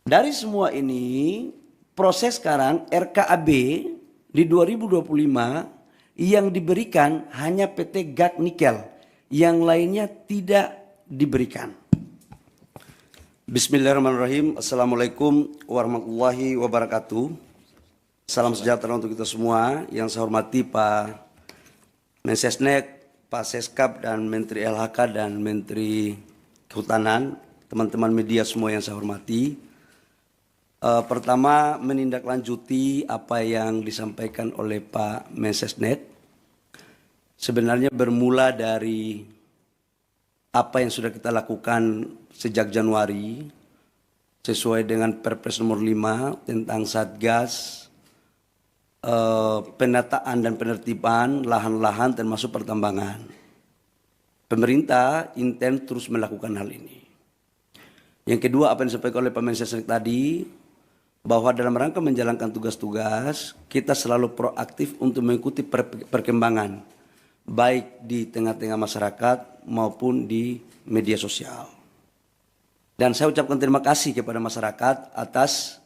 Dari semua ini, proses sekarang RKAB di 2025 yang diberikan hanya PT GAC Nikel, yang lainnya tidak diberikan. Bismillahirrahmanirrahim. Assalamualaikum warahmatullahi wabarakatuh. Salam sejahtera untuk kita semua. Yang saya hormati Pak Mensesnek, Pak Seskap, dan Menteri LHK dan Menteri Kehutanan, teman-teman media semua yang saya hormati. Pertama, menindaklanjuti apa yang disampaikan oleh Pak Mensesnek. Sebenarnya bermula dari apa yang sudah kita lakukan sejak Januari sesuai dengan Perpres nomor 5 tentang Satgas penataan dan penertiban lahan-lahan termasuk pertambangan. Pemerintah intens terus melakukan hal ini. Yang kedua, apa yang disampaikan oleh Pak Mensesnek tadi, bahwa dalam rangka menjalankan tugas-tugas, kita selalu proaktif untuk mengikuti perkembangan, baik di tengah-tengah masyarakat maupun di media sosial. Dan saya ucapkan terima kasih kepada masyarakat atas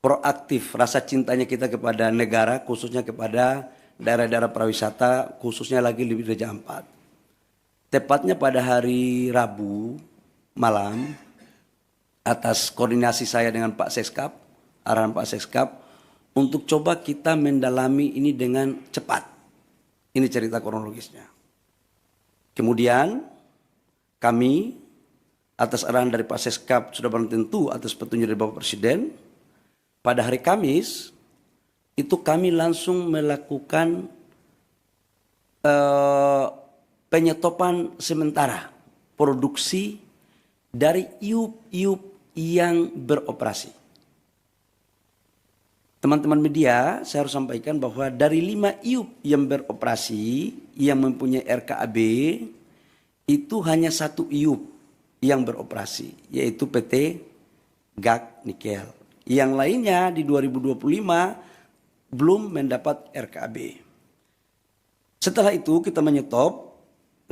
proaktif rasa cintanya kita kepada negara, khususnya kepada daerah-daerah pariwisata, khususnya lagi di Raja Ampat. Tepatnya pada hari Rabu malam, atas koordinasi saya dengan Pak Seskap, arahan Pak Seskap, untuk coba kita mendalami ini dengan cepat. Ini cerita kronologisnya. Kemudian kami atas arahan dari Pak Seskap sudah barang tentu atas petunjuk dari Bapak Presiden, pada hari Kamis itu kami langsung melakukan penyetopan sementara produksi dari iup-iup yang beroperasi. Teman-teman media, saya harus sampaikan bahwa dari 5 iup yang beroperasi, yang mempunyai RKAB, itu hanya 1 iup yang beroperasi, yaitu PT GAC Nikel. Yang lainnya di 2025 belum mendapat RKAB. Setelah itu kita menyetop,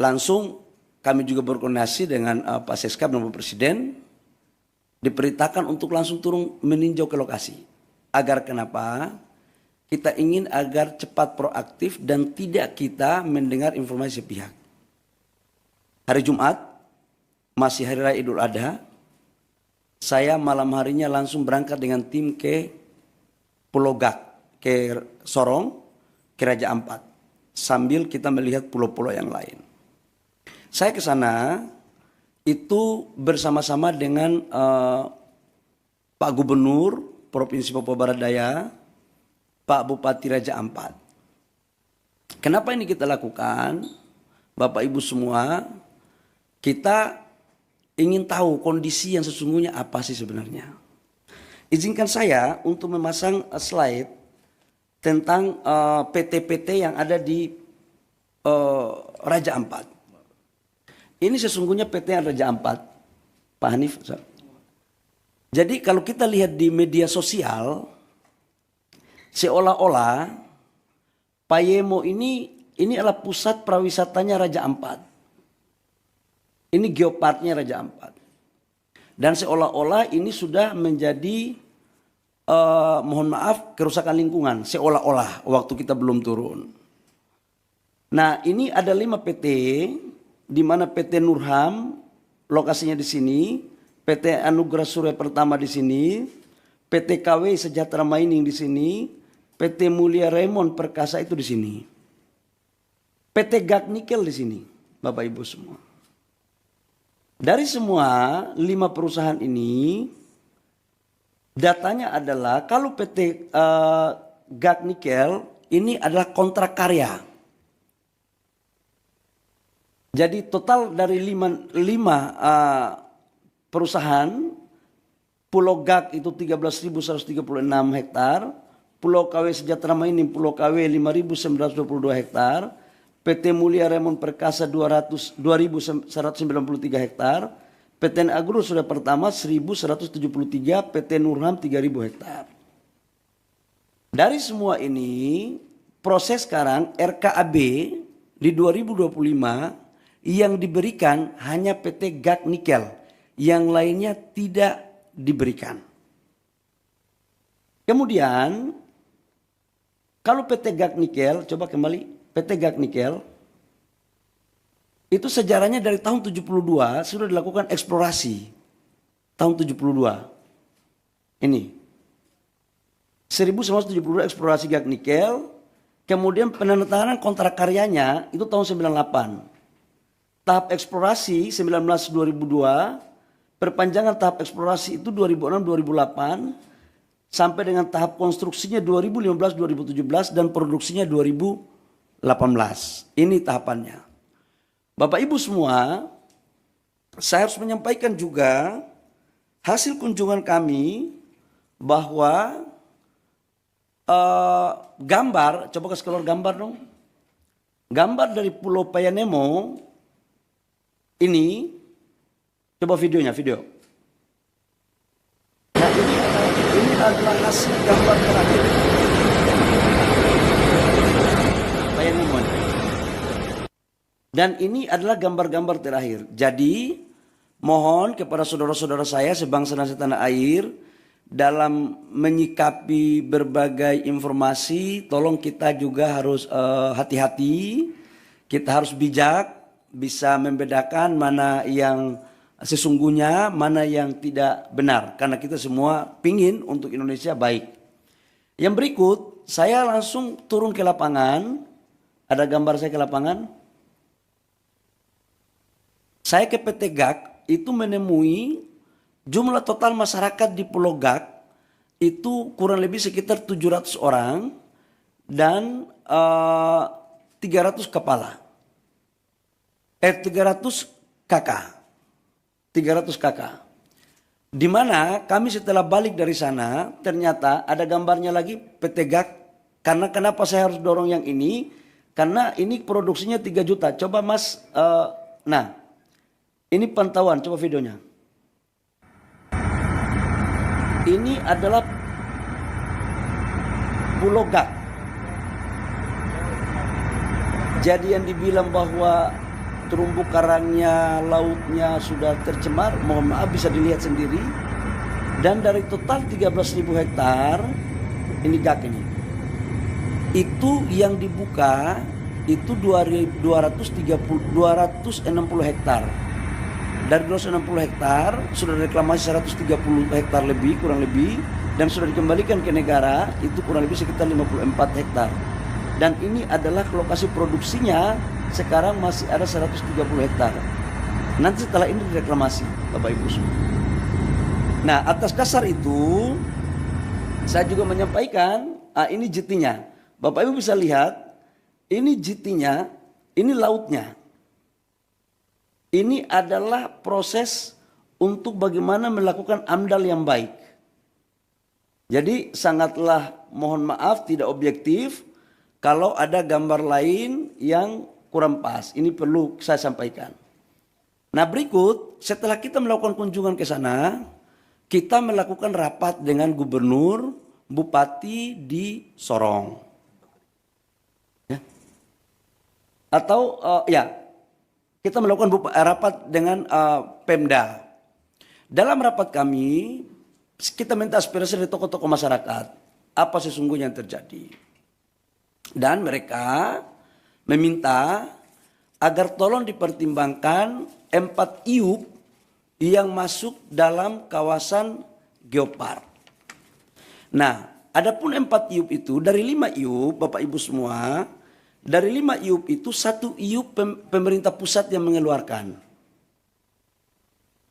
langsung kami juga berkoordinasi dengan Pak Seskap dan Bapak Presiden, diperintahkan untuk langsung turun meninjau ke lokasi. Agar kenapa? Kita ingin agar cepat proaktif dan tidak kita mendengar informasi sepihak. Hari Jumat, masih Hari Raya Idul Adha, saya malam harinya langsung berangkat dengan tim ke Pulau Gak, ke Sorong, ke Raja Ampat. Sambil kita melihat pulau-pulau yang lain. Saya ke sana itu bersama-sama dengan Pak Gubernur Provinsi Papua Barat Daya, Pak Bupati Raja Ampat. Kenapa ini kita lakukan? Bapak Ibu semua, kita ingin tahu kondisi yang sesungguhnya apa sih sebenarnya. Izinkan saya untuk memasang slide tentang PT-PT yang ada di Raja Ampat. Ini sesungguhnya PT Raja Ampat, Pak Hanif. Jadi kalau kita lihat di media sosial, seolah-olah Payemo ini adalah pusat pariwisatanya Raja Ampat. Ini geoparknya Raja Ampat. Dan seolah-olah ini sudah menjadi, mohon maaf, kerusakan lingkungan. Seolah-olah waktu kita belum turun. Nah, ini ada 5 PT, di mana PT Nurham, lokasinya di sini, PT Anugerah Surya Pertama di sini, PT KW Sejahtera Mining di sini, PT Mulia Raymond Perkasa itu di sini. PT GAC Nikel di sini, Bapak Ibu semua. Dari semua 5 perusahaan ini, datanya adalah kalau PT GAC Nikel ini adalah kontrak karya. Jadi total dari 5 perusahaan, Pulau GAC itu 13.136 hektar, Pulau KW Sejahtera Mining, Pulau KW 5.922 hektar, PT Mulia Raymond Perkasa 2.193 hektar, PT Agro Surya Pertama 1.173, PT Nurham 3.000 hektar. Dari semua ini, proses sekarang RKAB di 2025 yang diberikan hanya PT GAC Nikel, yang lainnya tidak diberikan. Kemudian kalau PT Gag Nikel, coba kembali, PT Gag Nikel itu sejarahnya dari tahun 72 sudah dilakukan eksplorasi. Tahun 72. Ini. 1972 eksplorasi Gag Nikel, kemudian penandatanganan kontrak karyanya itu tahun 98. Tahap eksplorasi 19-2002, perpanjangan tahap eksplorasi itu 2006-2008, sampai dengan tahap konstruksinya 2015-2017 dan produksinya 2018. Ini tahapannya. Bapak Ibu semua, saya harus menyampaikan juga hasil kunjungan kami bahwa gambar, coba kasih keluar gambar dong. Gambar dari Pulau Payanemo ini, coba videonya, video. Nah ini adalah hasil gambar terakhir. Payanemo. Dan ini adalah gambar-gambar terakhir. Jadi mohon kepada saudara-saudara saya sebangsa dan setanah air, dalam menyikapi berbagai informasi, tolong kita juga harus hati-hati, kita harus bijak, bisa membedakan mana yang sesungguhnya, mana yang tidak benar. Karena kita semua pingin untuk Indonesia baik. Yang berikut, saya langsung turun ke lapangan. Ada gambar saya ke lapangan. Saya ke PT Gag itu menemui jumlah total masyarakat di Pulau Gag itu kurang lebih sekitar 700 orang dan 300 kepala. 300 kakak. 300 kakak. Di mana kami setelah balik dari sana ternyata ada gambarnya lagi PT Gag. Karena kenapa saya harus dorong yang ini? Karena ini produksinya 3 juta. Coba Mas, nah ini pantauan, coba videonya. Ini adalah Pulau Gag. Jadi yang dibilang bahwa terumbu karangnya, lautnya sudah tercemar, mohon maaf bisa dilihat sendiri. Dan dari total 13.000 hektar, ini Gag ini. Itu yang dibuka itu 260 hektar. Dari 260 hektar sudah reklamasi 130 hektar lebih, kurang lebih, dan sudah dikembalikan ke negara itu kurang lebih sekitar 54 hektar. Dan ini adalah lokasi produksinya sekarang masih ada 130 hektar. Nanti setelah ini direklamasi, Bapak Ibu semua. Nah, atas dasar itu saya juga menyampaikan, ini JT-nya. Bapak Ibu bisa lihat, ini JT-nya, ini lautnya. Ini adalah proses untuk bagaimana melakukan AMDAL yang baik. Jadi sangatlah mohon maaf tidak objektif kalau ada gambar lain yang kurang pas. Ini perlu saya sampaikan. Nah berikut setelah kita melakukan kunjungan ke sana, kita melakukan rapat dengan gubernur, bupati di Sorong. Ya. Atau kita melakukan rapat dengan Pemda. Dalam rapat kami, kita minta aspirasi dari tokoh-tokoh masyarakat. Apa sesungguhnya yang terjadi. Dan mereka meminta agar tolong dipertimbangkan 4 IUP yang masuk dalam kawasan Geopark. Nah, adapun 4 IUP itu, dari 5 IUP, Bapak Ibu semua, dari 5 IUP itu 1 IUP pemerintah pusat yang mengeluarkan.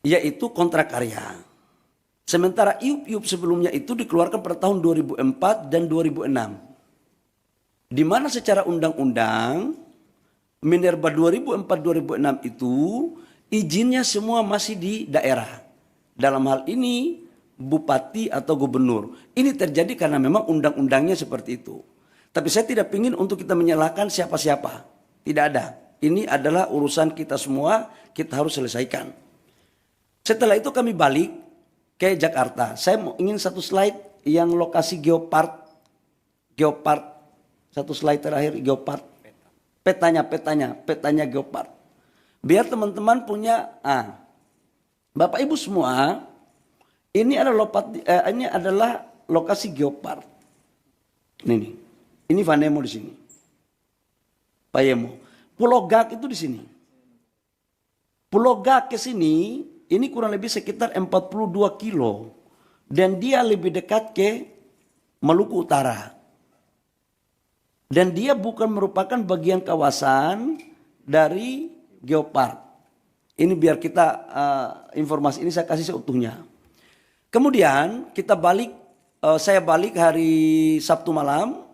Yaitu kontrak karya. Sementara IUP-IUP sebelumnya itu dikeluarkan pada tahun 2004 dan 2006. Di mana secara undang-undang Minerba 2004-2006 itu izinnya semua masih di daerah. Dalam hal ini bupati atau gubernur. Ini terjadi karena memang undang-undangnya seperti itu. Tapi saya tidak ingin untuk kita menyalahkan siapa-siapa. Tidak ada. Ini adalah urusan kita semua, kita harus selesaikan. Setelah itu kami balik ke Jakarta. Saya ingin satu slide yang lokasi Geopark. Geopark. Satu slide terakhir Geopark. Petanya Geopark. Biar teman-teman punya, Bapak Ibu semua, ini adalah lokasi geopark. Ini Vanemo di sini. Payemo. Pulau Gak itu di sini. Pulau Gak ke sini, ini kurang lebih sekitar 42 kilo. Dan dia lebih dekat ke Maluku Utara. Dan dia bukan merupakan bagian kawasan dari geopark. Ini biar kita informasi ini saya kasih seutuhnya. Kemudian kita balik, saya balik hari Sabtu malam.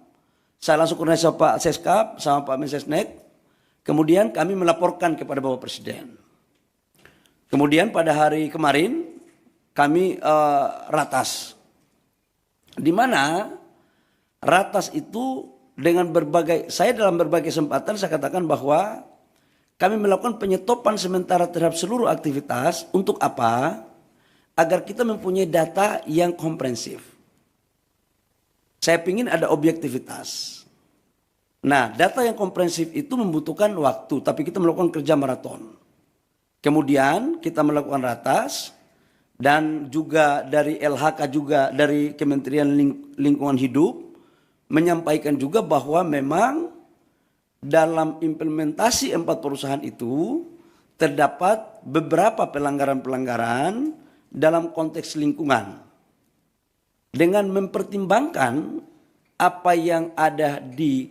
Saya langsung koordinasi sama Pak Seskap, sama Pak Mensesnek. Kemudian kami melaporkan kepada Bapak Presiden. Kemudian pada hari kemarin kami ratas. Di mana ratas itu dengan saya dalam berbagai kesempatan saya katakan bahwa kami melakukan penyetopan sementara terhadap seluruh aktivitas. Untuk apa? Agar kita mempunyai data yang komprehensif. Saya ingin ada objektivitas. Nah, data yang komprehensif itu membutuhkan waktu, tapi kita melakukan kerja maraton. Kemudian kita melakukan ratas, dan juga dari LHK juga dari Kementerian Lingkungan Hidup menyampaikan juga bahwa memang dalam implementasi 4 perusahaan itu terdapat beberapa pelanggaran-pelanggaran dalam konteks lingkungan. Dengan mempertimbangkan apa yang ada di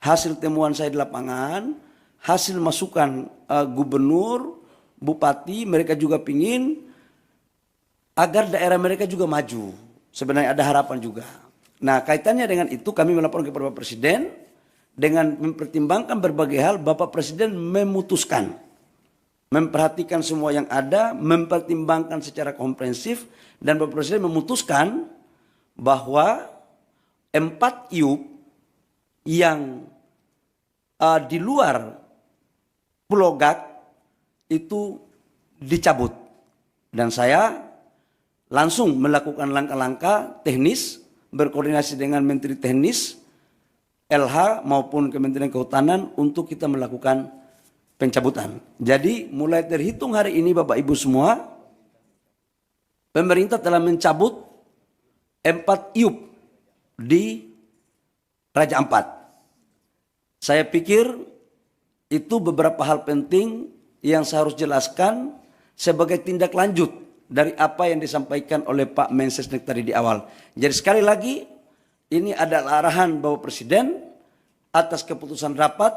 hasil temuan saya di lapangan, hasil masukan gubernur, bupati, mereka juga pingin agar daerah mereka juga maju. Sebenarnya ada harapan juga. Nah, kaitannya dengan itu kami melaporkan kepada Bapak Presiden. Dengan mempertimbangkan berbagai hal, Bapak Presiden memutuskan, memperhatikan semua yang ada, mempertimbangkan secara komprehensif, dan Bapak Presiden memutuskan bahwa 4 IUP yang di luar Pulau Gak itu dicabut. Dan saya langsung melakukan langkah-langkah teknis, berkoordinasi dengan Menteri Teknis, LH maupun Kementerian Kehutanan untuk kita melakukan pencabutan. Jadi mulai terhitung hari ini Bapak Ibu semua, pemerintah telah mencabut 4 IUP di Raja Ampat. Saya pikir itu beberapa hal penting yang saya harus jelaskan sebagai tindak lanjut dari apa yang disampaikan oleh Pak Mensesnek tadi di awal. Jadi sekali lagi, ini adalah arahan Bapak Presiden atas keputusan rapat,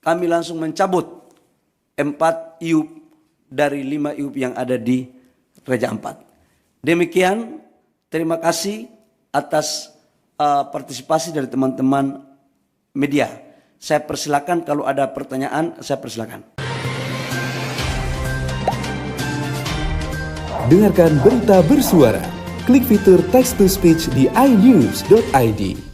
kami langsung mencabut 4 IUP dari 5 IUP yang ada di Raja Ampat. Demikian, terima kasih atas partisipasi dari teman-teman media. Saya persilakan kalau ada pertanyaan, saya persilakan. Dengarkan berita bersuara. Klik fitur text to speech di inews.id.